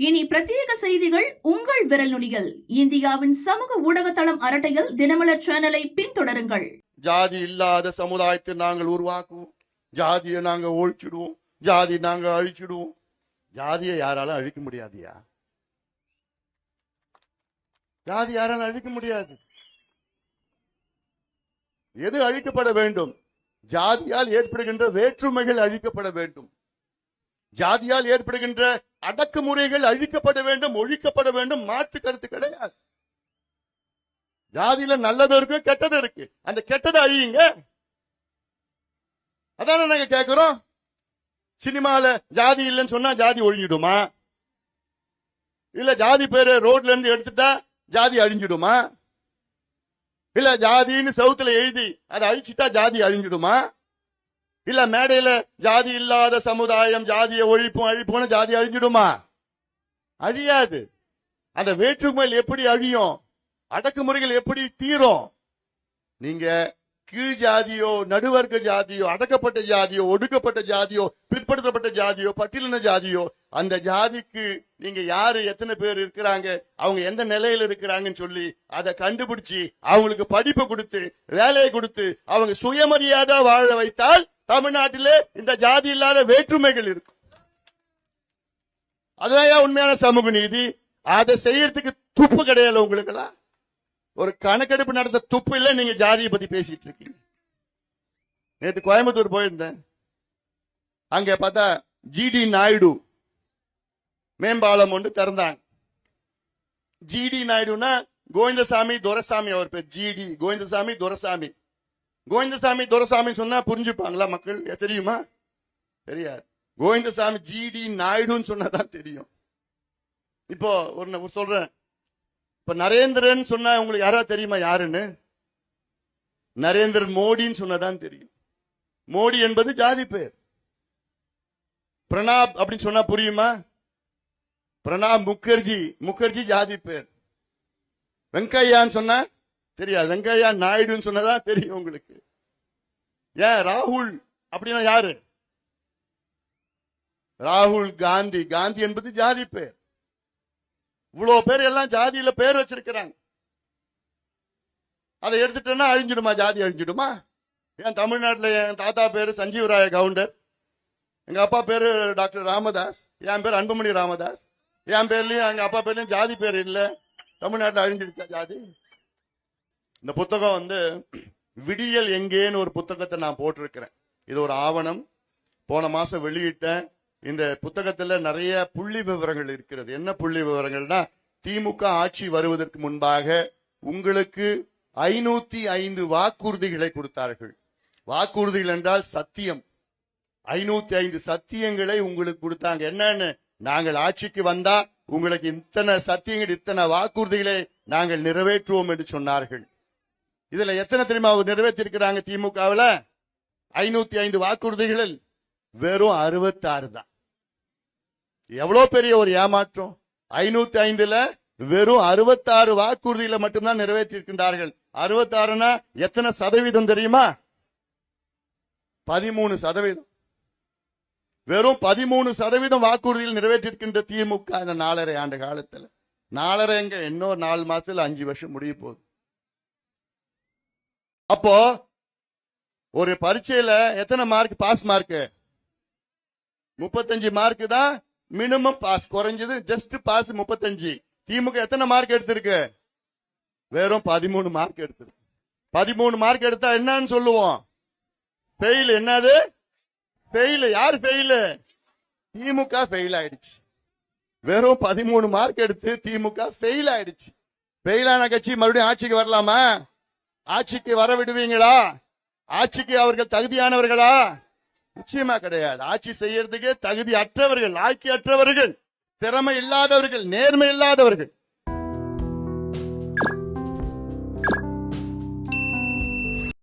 இனி பிரத்யேக செய்திகள் உங்கள் விரல் நுனியில். இந்தியாவின் சமூக ஊடக தளம் அரட்டையில் தினமலர் சேனலை பின்தொடருங்கள். ஜாதி இல்லாத சமுதாயத்தை நாங்கள் உருவாக்குவோம். ஜாதியை நாங்க ஒழிச்சிடுவோம். ஜாதி நாங்க அழிச்சிடுவோம். ஜாதியை யாராலும் அழிக்க முடியாதியா? ஜாதி யாராலும் அழிக்க முடியாது. எது அழிக்கப்பட வேண்டும்? ஜாதியால் ஏற்படுகின்ற வேற்றுமைகள் அழிக்கப்பட வேண்டும். ஜாதியால் ஏற்படுகின்ற அடக்குமுறைகள் அழிக்கப்பட வேண்டும், ஒழிக்கப்பட வேண்டும். மாற்று கருத்து கிடையாது. ஜாதியில நல்லது இருக்கு, கெட்டது இருக்கு. அந்த கெட்டதை அழியுங்க. அதான நாங்க கேட்கிறோம். சினிமால ஜாதி இல்லைன்னு சொன்னா ஜாதி ஒழிஞ்சிடுமா? இல்ல ஜாதி பேரு ரோட்ல இருந்து எடுத்துட்டா ஜாதி அழிஞ்சிடுமா? இல்ல ஜாதின்னு சவுத்துல எழுதி அதை அழிச்சிட்டா ஜாதி அழிஞ்சிடுமா? இல்ல மேடையில ஜாதி இல்லாத சமுதாயம், ஜாதியை ஒழிப்பும் அழிப்பும், ஜாதி அழிஞ்சிடுமா? அழியாது. அந்த வேற்றுமைகள் எப்படி அழியும்? அடக்குமுறைகள் எப்படி தீரும்? நீங்க கீழ் ஜாதியோ, நடுவர்க்க ஜாதியோ, அடக்கப்பட்ட ஜாதியோ, ஒடுக்கப்பட்ட ஜாதியோ, பிற்படுத்தப்பட்ட ஜாதியோ, பட்டியலின ஜாதியோ, அந்த ஜாதிக்கு நீங்க யாரு, எத்தனை பேர் இருக்கிறாங்க, அவங்க எந்த நிலையில இருக்கிறாங்கன்னு சொல்லி அதை கண்டுபிடிச்சு அவங்களுக்கு படிப்பு கொடுத்து வேலையை கொடுத்து அவங்க சுயமரியாதை வாழ வைத்தால் தமிழ்நாட்டிலே இந்த ஜாதி இல்லாத வேற்றுமைகள் இருக்கும். அதுதான் உண்மையான சமூக நீதி. அதை செய்யறதுக்கு துப்பு கிடையாது உங்களுக்கெல்லாம். ஒரு கணக்கெடுப்பு நடத்த துப்பு இல்ல. நீங்க ஜாதியை பத்தி பேசிட்டு இருக்கீங்க. நேற்று கோயம்புத்தூர் போயிருந்தேன். அங்க பார்த்தா ஜிடி நாயுடு மேம்பாலம் ஒன்று திறந்தாங்க. ஜிடி நாயுடுனா கோவிந்தசாமி துரைசாமி அவர் பேர். ஜிடி கோவிந்தசாமி துரைசாமி. கோவிந்தசாமி துரைசாமி சொன்னா புரிஞ்சுப்பாங்களா மக்கள்? தெரியுமா? தெரியாது. கோவிந்தசாமி ஜிடி நாயுடுன்னு சொன்னாதான் தெரியும். இப்போ ஒரு சொல்றேன். இப்ப நரேந்திரன் சொன்னா உங்களுக்கு யாரா தெரியுமா யாருன்னு? நரேந்திரன் மோடின்னு சொன்னதான் தெரியும். மோடி என்பது ஜாதி பேர். பிரணாப் அப்படின்னு சொன்னா புரியுமா? பிரணாப் முகர்ஜி, முகர்ஜி ஜாதி பேர். வெங்கையான்னு சொன்னா தெரியாது. வெங்கையா நாயுடுன்னு சொன்னதான் தெரியும் உங்களுக்கு. ஏன் ராகுல் அப்படின்னா யாரு? ராகுல் காந்தி. காந்தி என்பது ஜாதி பேர். இவ்வளவு பேர் எல்லாம் ஜாதியில பேர் வச்சிருக்கிறாங்க. அதை எடுத்துட்டோம்னா அழிஞ்சிடுமா? ஜாதி அழிஞ்சிடுமா? ஏன் தமிழ்நாட்டில் என் தாத்தா பேரு சஞ்சீவராய கவுண்டர், எங்க அப்பா பேரு டாக்டர் ராமதாஸ், என் பேர் அன்புமணி ராமதாஸ். என் பேர்லயும் எங்க அப்பா பேர்லயும் ஜாதி பேர் இல்ல. தமிழ்நாட்டில் அழிஞ்சிடுச்சா ஜாதி? இந்த புத்தகம் விடியல் எங்கேன்னு ஒரு புத்தகத்தை நான் போட்டிருக்கிறேன். இது ஒரு ஆவணம். போன மாசம் வெளியிட்டேன். இந்த புத்தகத்துல நிறைய புள்ளி விவரங்கள் இருக்கிறது. என்ன புள்ளி விவரங்கள்னா, திமுக ஆட்சி வருவதற்கு முன்பாக உங்களுக்கு 505 வாக்குறுதிகளை கொடுத்தார்கள். வாக்குறுதிகள் என்றால் சத்தியம். 505 சத்தியங்களை உங்களுக்கு கொடுத்தாங்க. என்னன்னு? நாங்கள் ஆட்சிக்கு வந்தா உங்களுக்கு இத்தனை சத்தியங்கள், இத்தனை வாக்குறுதிகளை நாங்கள் நிறைவேற்றுவோம் என்று சொன்னார்கள். இதுல எத்தனை தெரியுமா நிறைவேற்றிருக்கிறாங்க திமுகவில்? 505 வாக்குறுதிகளில் வெறும் 66 தான். எவ்வளவு பெரிய ஒரு ஏமாற்றம்! 505ல வெறும் 66 வாக்குறுதியில மட்டும்தான் நிறைவேற்றிருக்கின்றார்கள். 66னா எத்தனை சதவீதம் தெரியுமா? 13%. வெறும் 13% வாக்குறுதியில் நிறைவேற்றிருக்கின்ற திமுக இந்த 4.5 ஆண்டு காலத்தில். 4.5 எங்க, இன்னொரு 4 மாசத்துல 5 வருஷம் முடிய போகுது. அப்போ ஒரு பரீட்சையில எத்தனை மார்க்? பாஸ் மார்க் 35 மார்க் தான் மினிமம் பாஸ். குறைஞ்சது ஜஸ்ட் பாஸ் 35. திமுக எத்தனை மார்க் எடுத்திருக்கு? வெறும் 13 மார்க் எடுத்திருக்கு. 13 மார்க் எடுத்தா என்னன்னு சொல்லுவோம்? ஃபெயில். என்னது ஃபெயில்? யார் ஃபெயில்? திமுக ஃபெயில் ஆயிடுச்சு. வெறும் 13 மார்க் எடுத்து திமுக ஃபெயில் ஆயிடுச்சு. ஃபெயிலான கட்சி மறுபடியும் ஆட்சிக்கு வரலாமா? ஆட்சிக்கு வர விடுவீங்களா? ஆட்சிக்கு அவர்கள் தகுதியானவர்களா? நிச்சயமா கிடையாது. ஆட்சி செய்யறதுக்கு தகுதி அற்றவர்கள், லாய்க்கு அற்றவர்கள், திறமை இல்லாதவர்கள், நேர்மை இல்லாதவர்கள்.